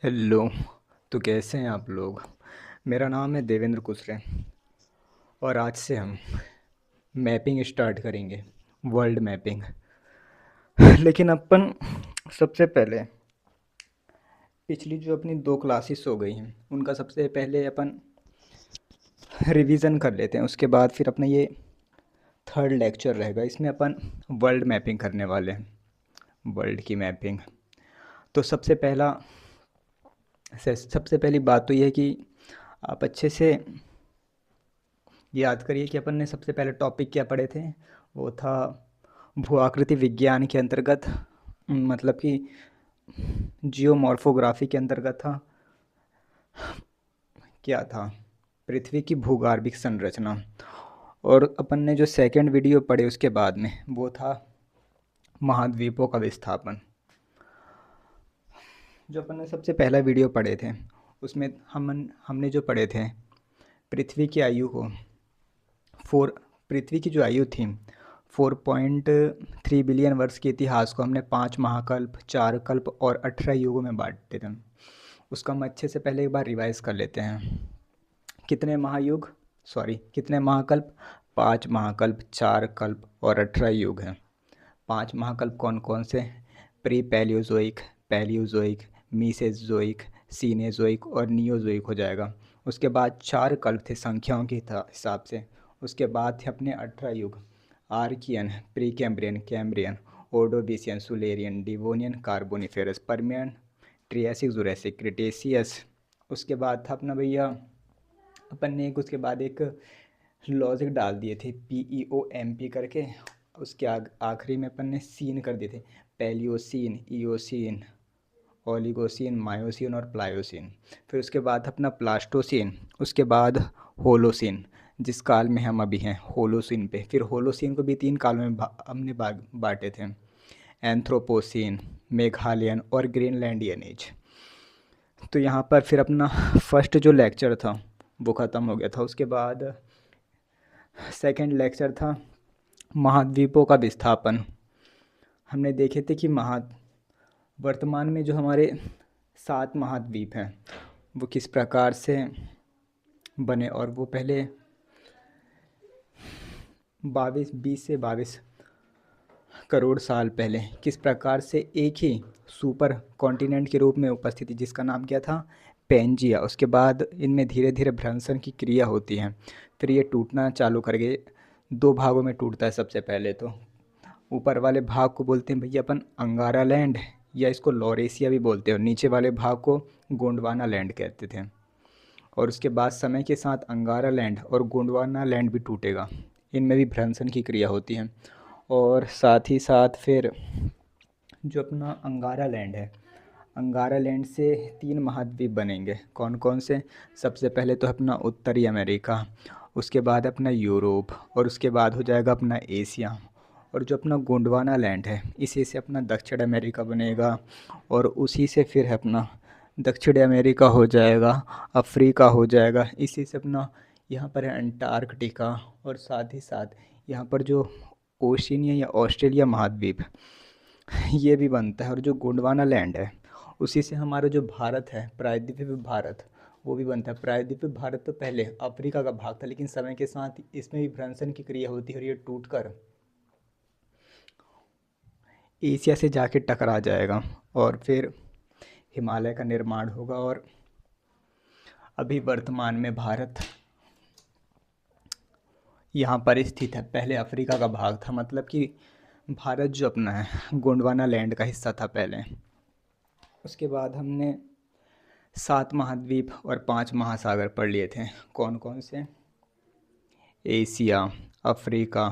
Hello. तो कैसे हैं आप लोग? मेरा नाम है देवेंद्र कुसरे और आज से हम मैपिंग स्टार्ट करेंगे, वर्ल्ड मैपिंग। लेकिन अपन सबसे पहले पिछली जो अपनी 2 क्लासेस हो गई हैं उनका सबसे पहले अपन रिवीजन कर लेते हैं। उसके बाद फिर अपना ये थर्ड लेक्चर रहेगा, इसमें अपन वर्ल्ड मैपिंग करने वाले हैं, वर्ल्ड की मैपिंग। तो सबसे पहली बात तो ये है कि आप अच्छे से याद करिए कि अपन ने सबसे पहले टॉपिक क्या पढ़े थे। वो था भू आकृति विज्ञान के अंतर्गत, मतलब कि जियोमॉर्फोग्राफी के अंतर्गत था, क्या था, पृथ्वी की भूगर्भिक संरचना। और अपन ने जो सेकंड वीडियो पढ़े उसके बाद में वो था महाद्वीपों का विस्थापन। जो अपन ने सबसे पहला वीडियो पढ़े थे उसमें हमने जो पढ़े थे पृथ्वी की आयु को फोर पृथ्वी की जो आयु थी 4.3 बिलियन वर्ष के इतिहास को हमने 5 महाकल्प, 4 कल्प और 18 युगों में बांटे थे। उसका हम अच्छे से पहले एक बार रिवाइज कर लेते हैं। कितने महायुग, सॉरी कितने महाकल्प? 5 महाकल्प, 4 कल्प और 18 युग हैं। 5 महाकल्प कौन कौन से? प्री पैलियोजोइक, पैलियोजोइक, मीसेजोइक, सीनेजोइक और नियोजोइक हो जाएगा। उसके बाद 4 कल्प थे संख्याओं के हिसाब से। उसके बाद थे अपने 18 युग, Archean, pre Cambrian, Cambrian, Ordovician, Silurian, Devonian, Carboniferous, Permian, Triassic, Jurassic, Cretaceous. उसके बाद था अपना भैया, अपन ने एक उसके बाद एक लॉजिक डाल दिए थे PEOMP करके। उसके आखिरी में अपन ने सीन कर दिए थे, पैलियोसीन, इयोसीन, ओलिगोसीन, मायोसीन और प्लायोसीन। फिर उसके बाद अपना प्लास्टोसीन, उसके बाद होलोसीन, जिस काल में हम अभी हैं होलोसीन पे। फिर होलोसीन को भी 3 काल में हमने बांटे थे, एंथ्रोपोसीन, मेघालयन और ग्रीनलैंडियन एज। तो यहाँ पर फिर अपना फर्स्ट जो लेक्चर था वो ख़त्म हो गया था। उसके बाद सेकंड लेक्चर था महाद्वीपों का विस्थापन। हमने देखे थे कि वर्तमान में जो हमारे 7 महाद्वीप हैं वो किस प्रकार से बने, और वो पहले 20 से 22 करोड़ साल पहले किस प्रकार से एक ही सुपर कॉन्टिनेंट के रूप में उपस्थित थी, जिसका नाम क्या था? पेंजिया। उसके बाद इनमें धीरे धीरे भ्रंशन की क्रिया होती है, फिर ये टूटना चालू कर गए। 2 भागों में टूटता है। सबसे पहले तो ऊपर वाले भाग को बोलते हैं भैया अपन अंगारा लैंड, या इसको लॉरेशिया भी बोलते हैं, और नीचे वाले भाग को गोंडवाना लैंड कहते थे। और उसके बाद समय के साथ अंगारा लैंड और गोंडवाना लैंड भी टूटेगा, इनमें भी भ्रंशन की क्रिया होती है। और साथ ही साथ फिर जो अपना अंगारा लैंड है, अंगारा लैंड से 3 महाद्वीप बनेंगे। कौन कौन से? सबसे पहले तो अपना उत्तरी अमेरिका, उसके बाद अपना यूरोप, और उसके बाद हो जाएगा अपना एशिया। और जो अपना गोंडवाना लैंड है इसी से अपना दक्षिण अमेरिका बनेगा, और उसी से फिर है अपना दक्षिण अमेरिका हो जाएगा, अफ्रीका हो जाएगा, इसी से अपना यहाँ पर है अंटार्कटिका। और साथ ही साथ यहाँ पर जो ओशिनिया या ऑस्ट्रेलिया महाद्वीप ये भी बनता है। और जो गोंडवाना लैंड है उसी से हमारा जो भारत है, प्रायद्वीपीय भारत, वो भी बनता है। प्रायद्वीपीय भारत तो पहले अफ्रीका का भाग था, लेकिन समय के साथ इसमें भी भ्रंशन की क्रिया होती है और ये टूटकर एशिया से जाके टकरा जाएगा, और फिर हिमालय का निर्माण होगा। और अभी वर्तमान में भारत यहाँ पर स्थित है। पहले अफ्रीका का भाग था, मतलब कि भारत जो अपना है गोंडवाना लैंड का हिस्सा था पहले। उसके बाद हमने 7 महाद्वीप और 5 महासागर पढ़ लिए थे। कौन कौन से? एशिया, अफ्रीका,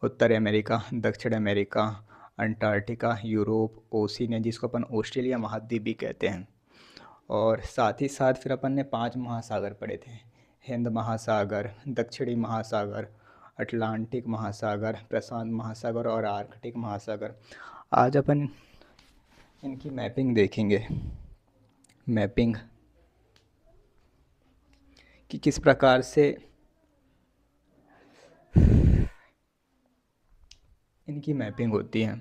उत्तर अमेरिका, दक्षिण अमेरिका, अंटार्कटिका, यूरोप, ओशिनिया, जिसको अपन ऑस्ट्रेलिया महाद्वीप भी कहते हैं। और साथ ही साथ फिर अपन ने 5 महासागर पढ़े थे, हिंद महासागर, दक्षिणी महासागर, अटलांटिक महासागर, प्रशांत महासागर और आर्कटिक महासागर। आज अपन इनकी मैपिंग देखेंगे, मैपिंग कि किस प्रकार से इनकी मैपिंग होती है।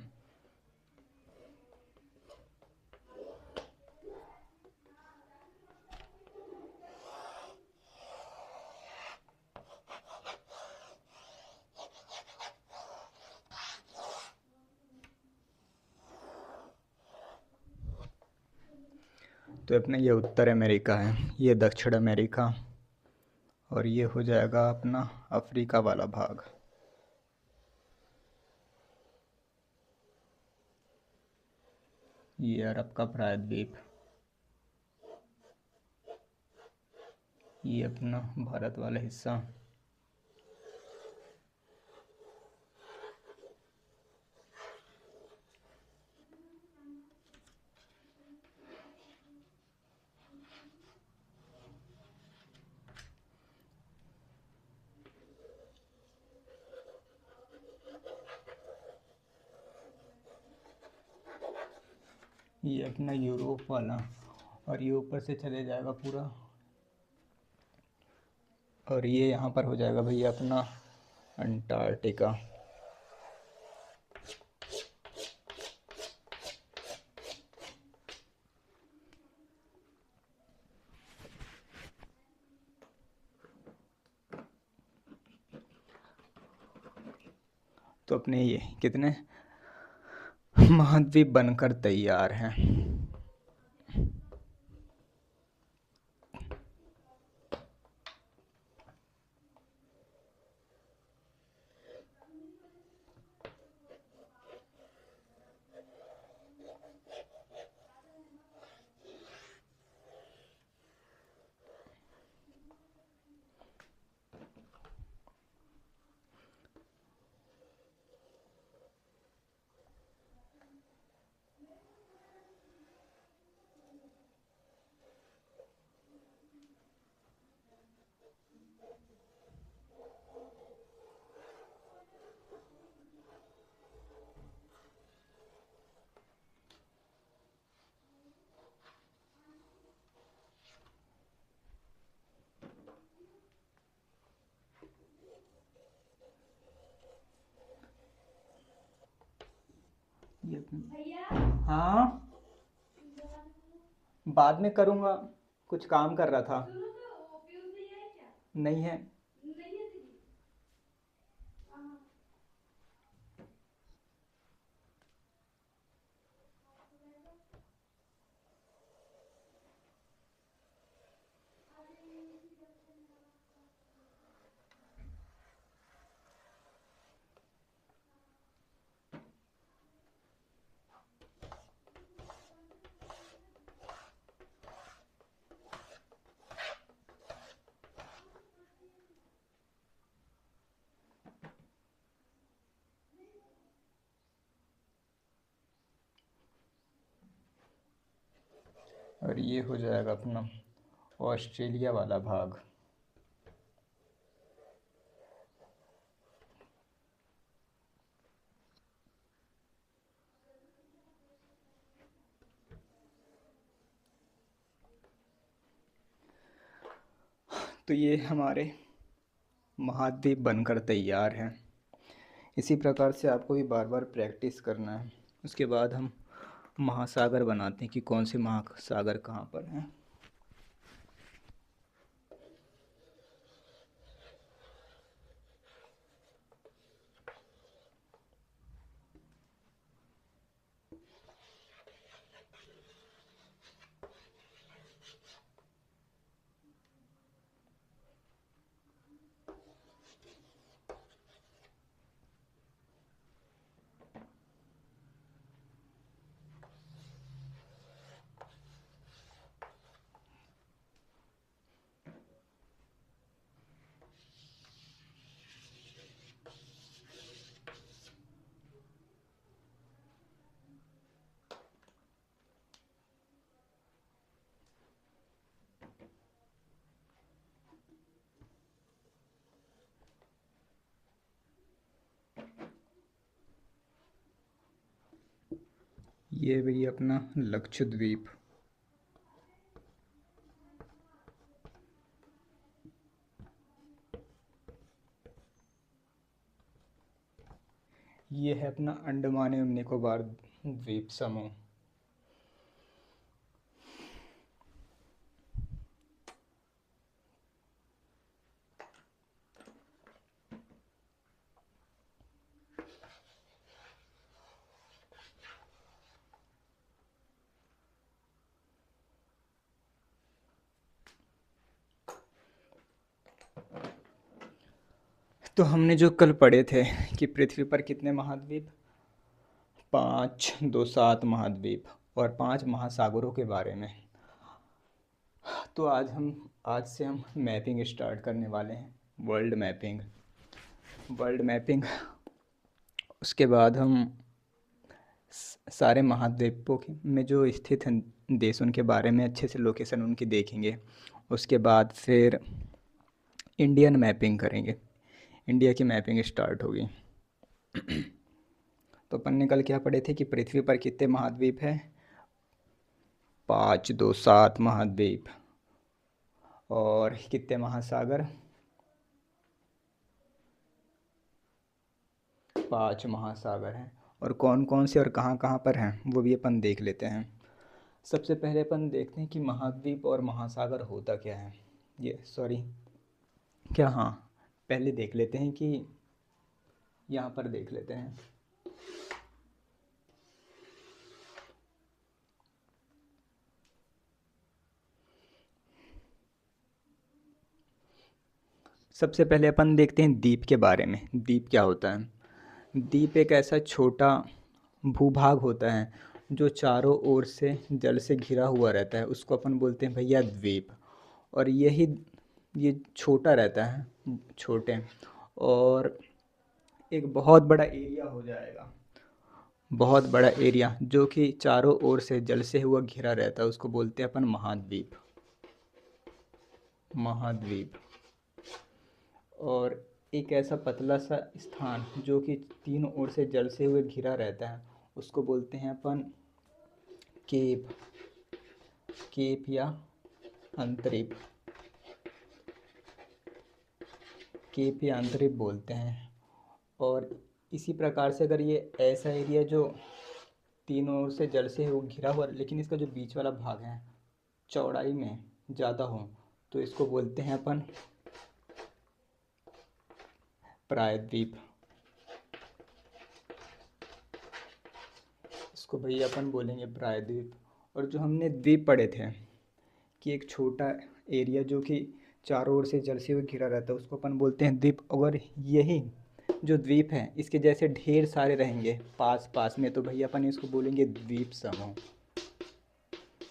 तो अपना ये उत्तर अमेरिका है, ये दक्षिण अमेरिका, और ये हो जाएगा अपना अफ्रीका वाला भाग। ये अरब का प्रायद्वीप, ये अपना भारत वाला हिस्सा। ये अपना यूरोप वाला, और ये ऊपर से चले जाएगा पूरा, और ये यहाँ पर हो जाएगा भैया अपना अंटार्कटिका। तो अपने ये कितने महाद्वीप बनकर तैयार हैं। हाँ, बाद में करूँगा, कुछ काम कर रहा था। नहीं है। और ये हो जाएगा अपना ऑस्ट्रेलिया वाला भाग। तो ये हमारे महाद्वीप बनकर तैयार हैं। इसी प्रकार से आपको भी बार बार प्रैक्टिस करना है। उसके बाद हम महासागर बनाते हैं कि कौन से महासागर कहाँ पर हैं। ये भी अपना लक्षद्वीप। ये है अपना अंडमान एवं निकोबार द्वीप समूह। तो हमने जो कल पढ़े थे कि पृथ्वी पर कितने महाद्वीप, 5, 2, 7 महाद्वीप और 5 महासागरों के बारे में। तो आज से हम मैपिंग स्टार्ट करने वाले हैं, वर्ल्ड मैपिंग। उसके बाद हम सारे महाद्वीपों में जो स्थित हैं देश, उनके बारे में अच्छे से लोकेशन उनकी देखेंगे। उसके बाद फिर इंडियन मैपिंग करेंगे, इंडिया की मैपिंग स्टार्ट होगी। तो अपन ने कल क्या पढ़े थे कि पृथ्वी पर कितने महाद्वीप हैं, 5, 2, 7 महाद्वीप और कितने महासागर, 5 महासागर हैं। और कौन कौन से और कहाँ कहाँ पर हैं वो भी अपन देख लेते हैं। सबसे पहले अपन देखते हैं कि महाद्वीप और महासागर होता क्या है। हाँ, पहले देख लेते हैं कि यहाँ पर देख लेते हैं। सबसे पहले अपन देखते हैं द्वीप के बारे में। द्वीप क्या होता है? द्वीप एक ऐसा छोटा भूभाग होता है जो चारों ओर से जल से घिरा हुआ रहता है, उसको अपन बोलते हैं भैया द्वीप। और ये छोटा रहता है, छोटे, और एक बहुत बड़ा एरिया हो जाएगा, बहुत बड़ा एरिया जो कि चारों ओर से जल से हुआ घिरा रहता है, उसको बोलते हैं अपन महाद्वीप। महाद्वीप। और एक ऐसा पतला सा स्थान जो कि तीनों ओर से जल से हुए घिरा रहता है, उसको बोलते हैं अपन केप। केप या अंतरिप। केप या अंतरिप बोलते हैं। और इसी प्रकार से अगर ये ऐसा एरिया जो तीनों ओर से जल से वो घिरा हुआ, लेकिन इसका जो बीच वाला भाग है चौड़ाई में ज़्यादा हो, तो इसको बोलते हैं अपन प्रायद्वीप। इसको भैया अपन बोलेंगे प्रायद्वीप। और जो हमने द्वीप पढ़े थे कि एक छोटा एरिया जो कि चारों ओर से जल से हुए घिरा रहता है, उसको अपन बोलते हैं द्वीप। अगर यही जो द्वीप है इसके जैसे ढेर सारे रहेंगे पास पास में, तो भैया अपन इसको बोलेंगे द्वीप समूह।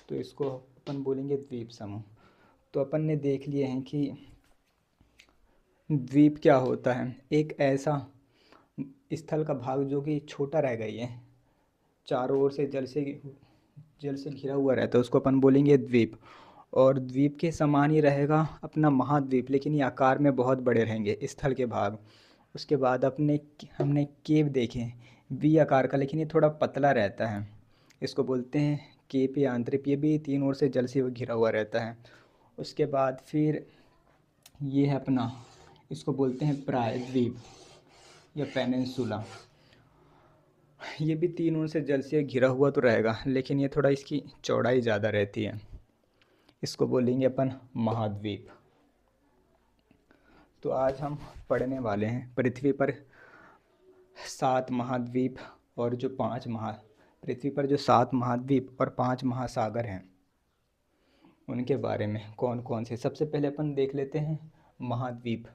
तो इसको अपन बोलेंगे द्वीप समूह। तो अपन ने देख लिए हैं कि द्वीप क्या होता है। एक ऐसा स्थल का भाग जो कि छोटा रह गई है, चारों ओर से जल से घिरा हुआ रहता है, उसको अपन बोलेंगे द्वीप। और द्वीप के समान ही रहेगा अपना महाद्वीप, लेकिन ये आकार में बहुत बड़े रहेंगे स्थल के भाग। उसके बाद हमने केव देखे, वी आकार का, लेकिन ये थोड़ा पतला रहता है, इसको बोलते हैं केप या अंतरिप। ये भी तीन ओर से जल से घिरा हुआ रहता है। उसके बाद फिर ये है अपना, इसको बोलते हैं प्रायद्वीप या पेनिनसुला। ये भी तीन ओर से जल से घिरा हुआ तो रहेगा, लेकिन ये थोड़ा इसकी चौड़ाई ज़्यादा रहती है, इसको बोलेंगे अपन महाद्वीप। तो आज हम पढ़ने वाले हैं पृथ्वी पर 7 महाद्वीप और जो पृथ्वी पर जो 7 महाद्वीप और 5 महासागर हैं उनके बारे में। कौन कौन से? सबसे पहले अपन देख लेते हैं महाद्वीप।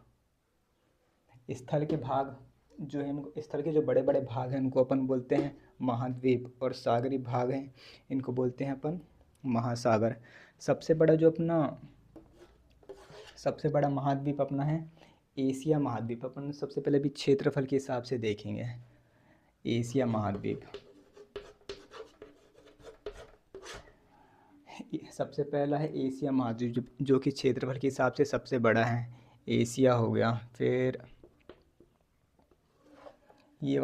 स्थल के भाग जो है, इनको स्थल के जो बड़े बड़े भाग हैं इनको अपन बोलते हैं महाद्वीप, और सागरी भाग हैं इनको बोलते हैं अपन महासागर। सबसे बड़ा महाद्वीप अपना है एशिया महाद्वीप। अपन सबसे पहले भी क्षेत्रफल के हिसाब से देखेंगे एशिया महाद्वीप। सबसे पहला है एशिया महाद्वीप जो कि क्षेत्रफल के हिसाब से सबसे बड़ा है, एशिया हो गया। फिर ये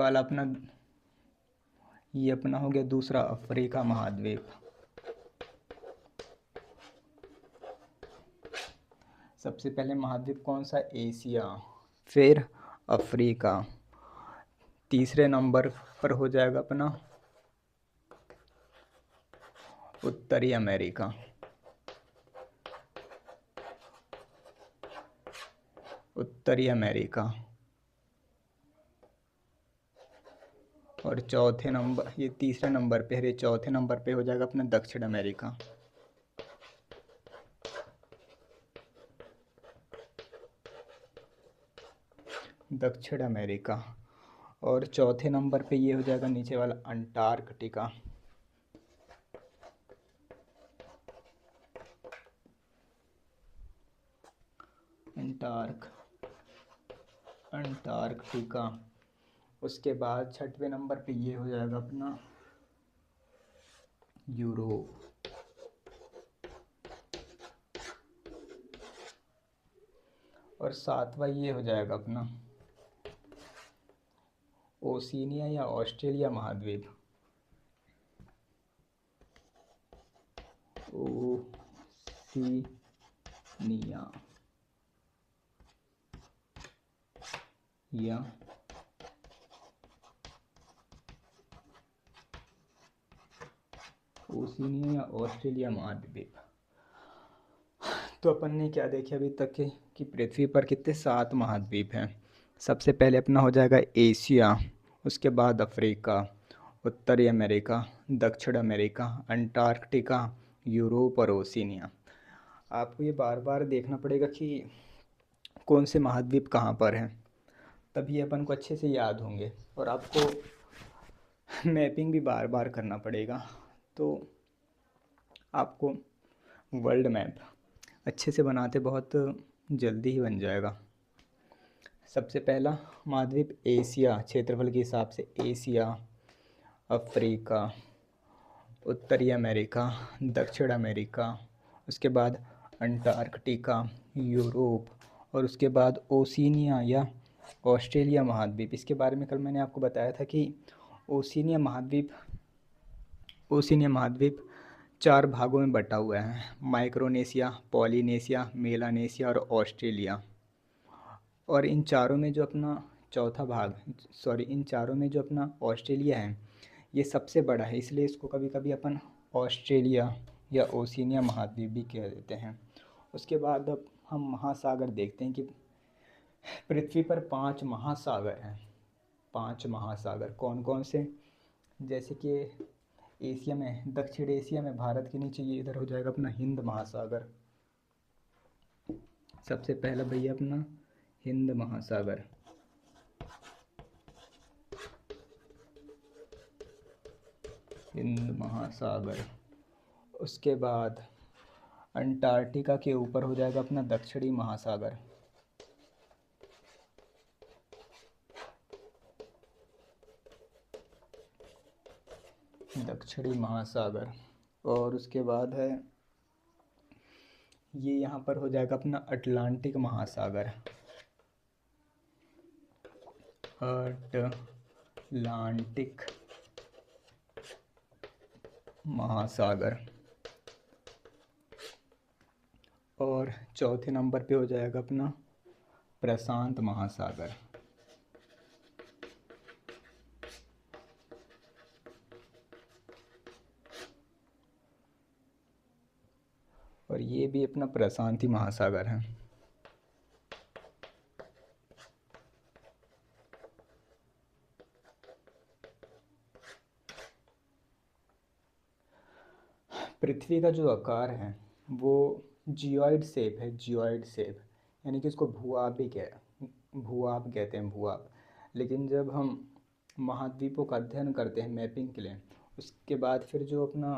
अपना हो गया दूसरा, अफ्रीका महाद्वीप। सबसे पहले महाद्वीप कौन सा? एशिया। फिर अफ्रीका। तीसरे नंबर पर हो जाएगा अपना उत्तरी अमेरिका। उत्तरी अमेरिका। और चौथे नंबर, ये तीसरे नंबर पे है, चौथे नंबर पे हो जाएगा अपना दक्षिण अमेरिका। दक्षिण अमेरिका। और चौथे नंबर पे ये हो जाएगा नीचे वाला अंटार्कटिका। अंटार्कटिका। उसके बाद छठवें नंबर पे ये हो जाएगा अपना यूरोप। और सातवां ये हो जाएगा अपना ओशिनिया या ऑस्ट्रेलिया महाद्वीप। ओशिनिया या ओशिनिया या ऑस्ट्रेलिया महाद्वीप। तो अपन ने क्या देखे अभी तक के कि पृथ्वी पर कितने 7 महाद्वीप हैं। सबसे पहले अपना हो जाएगा एशिया, उसके बाद अफ्रीका, उत्तरी अमेरिका, दक्षिण अमेरिका, अंटार्कटिका, यूरोप और ओशिनिया। आपको ये बार बार देखना पड़ेगा कि कौन से महाद्वीप कहाँ पर हैं, तभी अपन को अच्छे से याद होंगे। और आपको मैपिंग भी बार बार करना पड़ेगा, तो आपको वर्ल्ड मैप अच्छे से बनाते बहुत जल्दी ही बन जाएगा। सबसे पहला महाद्वीप एशिया, क्षेत्रफल के हिसाब से एशिया, अफ्रीका, उत्तरी अमेरिका, दक्षिण अमेरिका, उसके बाद अंटार्कटिका, यूरोप और उसके बाद ओशिनिया या ऑस्ट्रेलिया महाद्वीप। इसके बारे में कल मैंने आपको बताया था कि ओशिनिया महाद्वीप 4 भागों में बटा हुआ है, माइक्रोनेशिया, पॉलिनेशिया, मेलानेशिया और ऑस्ट्रेलिया। और इन चारों में जो अपना ऑस्ट्रेलिया है, ये सबसे बड़ा है, इसलिए इसको कभी कभी अपन ऑस्ट्रेलिया या ओशिनिया महाद्वीप भी कह देते हैं। उसके बाद अब हम महासागर देखते हैं कि पृथ्वी पर 5 महासागर हैं। 5 महासागर कौन कौन से, जैसे कि एशिया में, दक्षिण एशिया में भारत के नीचे ये इधर हो जाएगा अपना हिंद महासागर। सबसे पहला भैया अपना हिंद महासागर। उसके बाद अंटार्कटिका के ऊपर हो जाएगा अपना दक्षिणी महासागर। और उसके बाद है ये यहाँ पर हो जाएगा अपना अटलांटिक महासागर। और चौथे नंबर पे हो जाएगा अपना प्रशांत महासागर। और ये भी अपना प्रशांति महासागर है। पृथ्वी का जो आकार है वो जियोइड शेप है, यानी कि उसको भूआब कहते हैं, भूआब। लेकिन जब हम महाद्वीपों का अध्ययन करते हैं मैपिंग के लिए, उसके बाद फिर जो अपना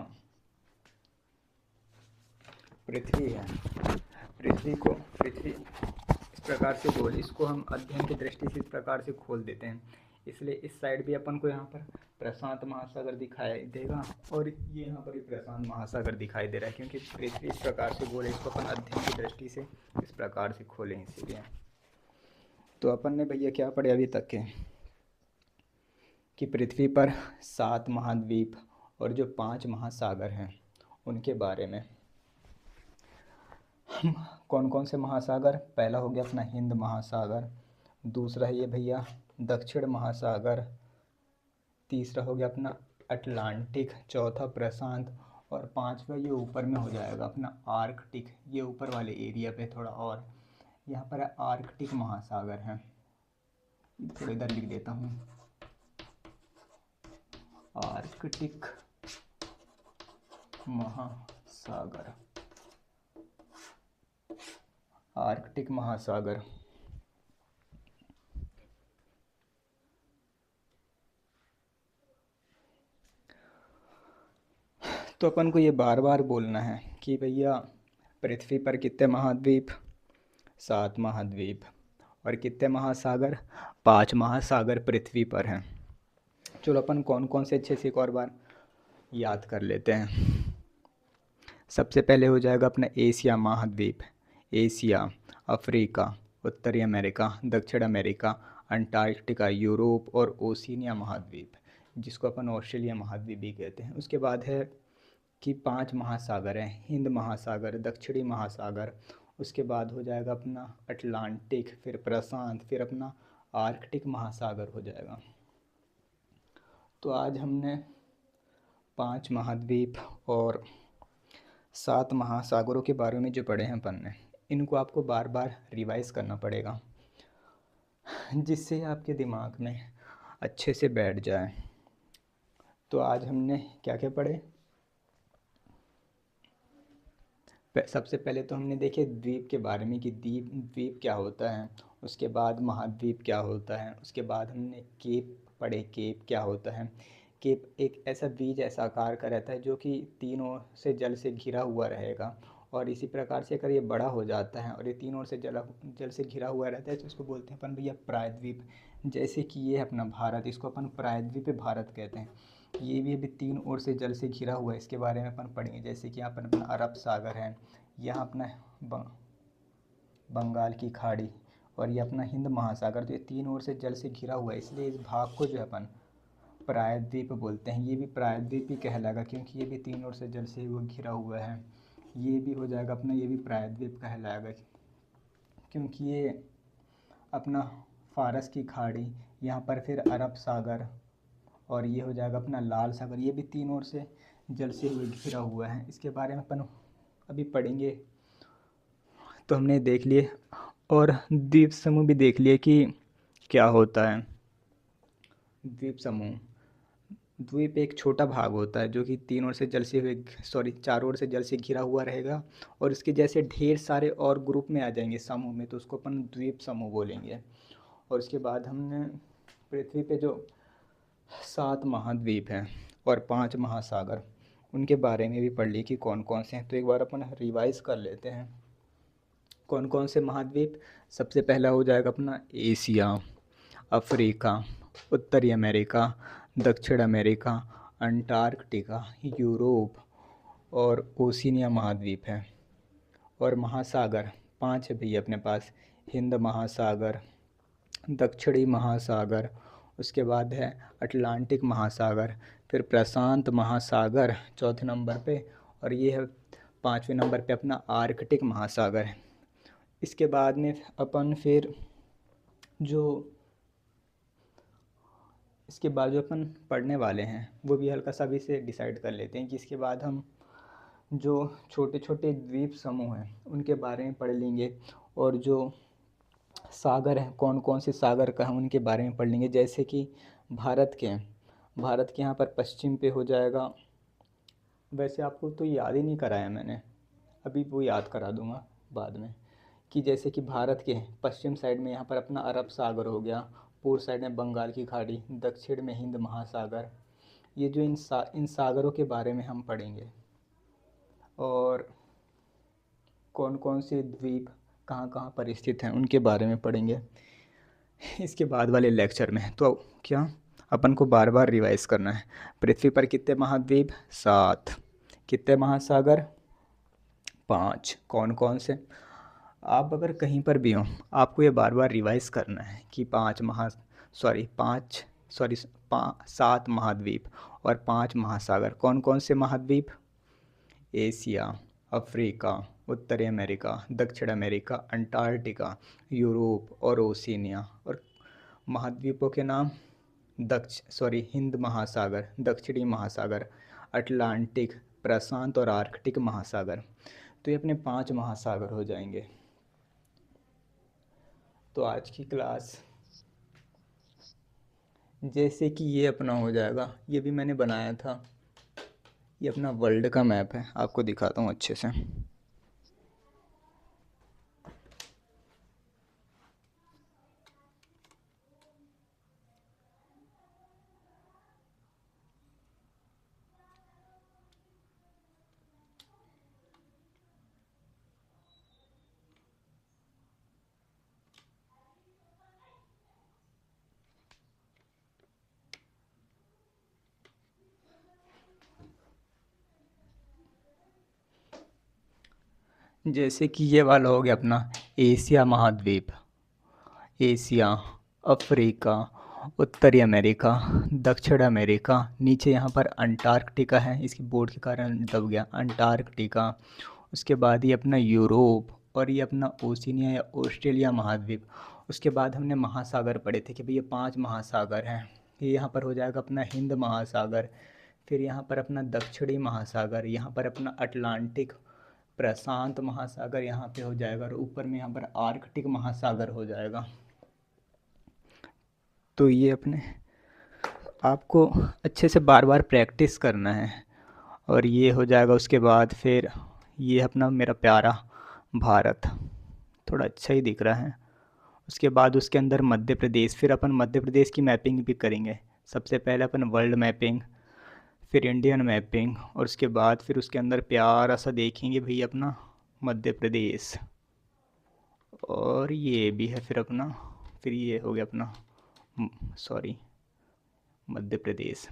पृथ्वी है, पृथ्वी इस प्रकार से इसको हम अध्ययन की दृष्टि से इस प्रकार से खोल देते हैं। इसलिए इस साइड भी अपन को यहाँ पर प्रशांत महासागर दिखाई देगा और ये यहाँ पर भी प्रशांत महासागर दिखाई दे रहा है, क्योंकि पृथ्वी इस प्रकार से गोल है, इसको अपन अध्ययन की दृष्टि से इस प्रकार से खोलें इसीलिए। तो अपन ने भैया क्या पढ़े अभी तक के कि पृथ्वी पर 7 महाद्वीप और जो 5 महासागर हैं उनके बारे में। कौन कौन से महासागर, पहला हो गया अपना हिंद महासागर, दूसरा है ये भैया दक्षिण महासागर, तीसरा हो गया अपना अटलांटिक, चौथा प्रशांत और पांचवा ये ऊपर में हो जाएगा अपना आर्कटिक। ये ऊपर वाले एरिया पे थोड़ा और यहाँ पर है आर्कटिक महासागर है, थोड़ा इधर लिख देता हूँ, आर्कटिक महासागर। तो अपन को ये बार बार बोलना है कि भैया पृथ्वी पर कितने महाद्वीप, 7 महाद्वीप। और कितने महासागर, 5 महासागर पृथ्वी पर हैं। चलो अपन कौन कौन से अच्छे से एक और बार याद कर लेते हैं। सबसे पहले हो जाएगा अपना एशिया महाद्वीप। एशिया, अफ्रीका, उत्तरी अमेरिका, दक्षिण अमेरिका, अंटार्कटिका, यूरोप और ओशिनिया महाद्वीप, जिसको अपन ऑस्ट्रेलिया महाद्वीप भी कहते हैं। उसके बाद है कि 5 महासागर हैं, हिंद महासागर, दक्षिणी महासागर। उसके बाद हो जाएगा अपना अटलांटिक, फिर प्रशांत, फिर अपना आर्कटिक महासागर हो जाएगा। तो आज हमने 5 महाद्वीप और 7 महासागरों के बारे में जो पढ़े हैं अपन ने, इनको आपको बार बार रिवाइज करना पड़ेगा, जिससे आपके दिमाग में अच्छे से बैठ जाए। तो आज हमने क्या क्या पढ़े। सबसे पहले तो हमने देखे द्वीप के बारे में कि द्वीप द्वीप क्या होता है। उसके बाद महाद्वीप क्या होता है। उसके बाद हमने केप पढ़े, केप क्या होता है। केप एक ऐसा बीज ऐसा आकार का रहता है जो कि तीनों से जल से घिरा हुआ रहेगा, और इसी प्रकार से अगर ये बड़ा हो जाता है और ये तीनों ओर से जल से घिरा हुआ रहता है तो इसको बोलते हैं अपन भैया प्रायद्वीप। जैसे कि ये है अपना भारत, इसको अपन प्रायद्वीप भारत कहते हैं। ये भी अभी 3 ओर से जल से घिरा हुआ है, इसके बारे में अपन पढ़ेंगे। जैसे कि यहाँ पर अपना अरब सागर है, यहाँ अपना बंगाल की खाड़ी, और ये अपना हिंद महासागर। तो ये 3 ओर से जल से घिरा हुआ है, इसलिए इस भाग को जो है अपन प्रायद्वीप बोलते हैं। ये भी प्रायद्वीप ही कहलाएगा क्योंकि ये भी 3 ओर से जल से वो घिरा हुआ है। ये भी हो जाएगा अपना, ये भी प्रायद्वीप कहलाएगा क्योंकि ये अपना फारस की खाड़ी, यहाँ पर फिर अरब सागर, और ये हो जाएगा अपना लाल सागर। ये भी 3 ओर से जल से घिरा हुआ है। इसके बारे में अपन अभी पढ़ेंगे। तो हमने देख लिए, और द्वीप समूह भी देख लिए कि क्या होता है। द्वीप समूह, द्वीप एक छोटा भाग होता है जो कि 3 ओर से जल से 4 ओर से जल से घिरा हुआ रहेगा, और इसके जैसे ढेर सारे और ग्रुप में आ जाएंगे समूह में, तो उसको अपन द्वीप समूह बोलेंगे। और उसके बाद हमने पृथ्वी पे जो 7 महाद्वीप हैं और 5 महासागर, उनके बारे में भी पढ़ लिए कि कौन कौन से हैं। तो एक बार अपन रिवाइज कर लेते हैं कौन कौन से महाद्वीप। सबसे पहला हो जाएगा अपना एशिया, अफ्रीका, उत्तरी अमेरिका, दक्षिण अमेरिका, अंटार्कटिका, यूरोप और ओशिनिया महाद्वीप है। और महासागर 5 है भैया अपने पास। हिंद महासागर, दक्षिणी महासागर, उसके बाद है अटलांटिक महासागर, फिर प्रशांत महासागर चौथे नंबर पे, और ये है 5वें नंबर पे अपना आर्कटिक महासागर। इसके बाद में अपन फिर जो इसके बाद जो अपन पढ़ने वाले हैं वो भी हल्का सा भी से डिसाइड कर लेते हैं कि इसके बाद हम जो छोटे छोटे द्वीप समूह हैं उनके बारे में पढ़ लेंगे, और जो सागर हैं कौन कौन से सागर का हैं उनके बारे में पढ़ लेंगे। जैसे कि भारत के यहाँ पर पश्चिम पे हो जाएगा, वैसे आपको तो याद ही नहीं कराया मैंने, अभी वो याद करा दूंगा बाद में, कि जैसे कि भारत के पश्चिम साइड में यहाँ पर अपना अरब सागर हो गया, पूर्व साइड में बंगाल की खाड़ी, दक्षिण में हिंद महासागर। ये जो इन सागरों के बारे में हम पढ़ेंगे, और कौन कौन से द्वीप कहाँ कहाँ पर स्थित हैं उनके बारे में पढ़ेंगे इसके बाद वाले लेक्चर में। तो क्या अपन को बार बार रिवाइज करना है। पृथ्वी पर कितने महाद्वीप, 7। कितने महासागर, 5। कौन कौन से। आप अगर कहीं पर भी हों आपको ये बार बार रिवाइज करना है कि 7 महाद्वीप और 5 महासागर। कौन कौन से महाद्वीप, एशिया, अफ्रीका, उत्तरी अमेरिका, दक्षिण अमेरिका, अंटार्कटिका, यूरोप और ओशिनिया। और महाद्वीपों के नाम हिंद महासागर, दक्षिणी महासागर, अटलांटिक, प्रशांत और आर्कटिक महासागर। तो ये अपने 5 महासागर हो जाएंगे। तो आज की क्लास जैसे कि ये अपना हो जाएगा, ये भी मैंने बनाया था, ये अपना वर्ल्ड का मैप है, आपको दिखाता हूँ अच्छे से। जैसे कि ये वाला हो गया अपना एशिया महाद्वीप, एशिया, अफ्रीका, उत्तरी अमेरिका, दक्षिण अमेरिका, नीचे यहाँ पर अंटार्कटिका है, इसकी बोर्ड के कारण दब गया, अंटार्कटिका। उसके बाद ये अपना यूरोप, और ये अपना ओशिनिया या ऑस्ट्रेलिया महाद्वीप। उसके बाद हमने महासागर पढ़े थे कि भई ये 5 महासागर हैं। ये यहाँ पर हो जाएगा अपना हिंद महासागर, फिर यहाँ पर अपना दक्षिणी महासागर, यहाँ पर अपना अटलांटिक, प्रशांत महासागर यहाँ पे हो जाएगा, और ऊपर में यहाँ पर आर्कटिक महासागर हो जाएगा। तो ये अपने आपको अच्छे से बार बार प्रैक्टिस करना है, और ये हो जाएगा। उसके बाद फिर ये अपना मेरा प्यारा भारत, थोड़ा अच्छा ही दिख रहा है। उसके बाद उसके अंदर मध्य प्रदेश, फिर अपन मध्य प्रदेश की मैपिंग भी करेंगे। सबसे पहले अपन वर्ल्ड मैपिंग, फिर इंडियन मैपिंग, और उसके बाद फिर उसके अंदर प्यारा सा देखेंगे भाई अपना मध्य प्रदेश। और ये भी है फिर अपना, फिर ये हो गया अपना, सॉरी, मध्य प्रदेश।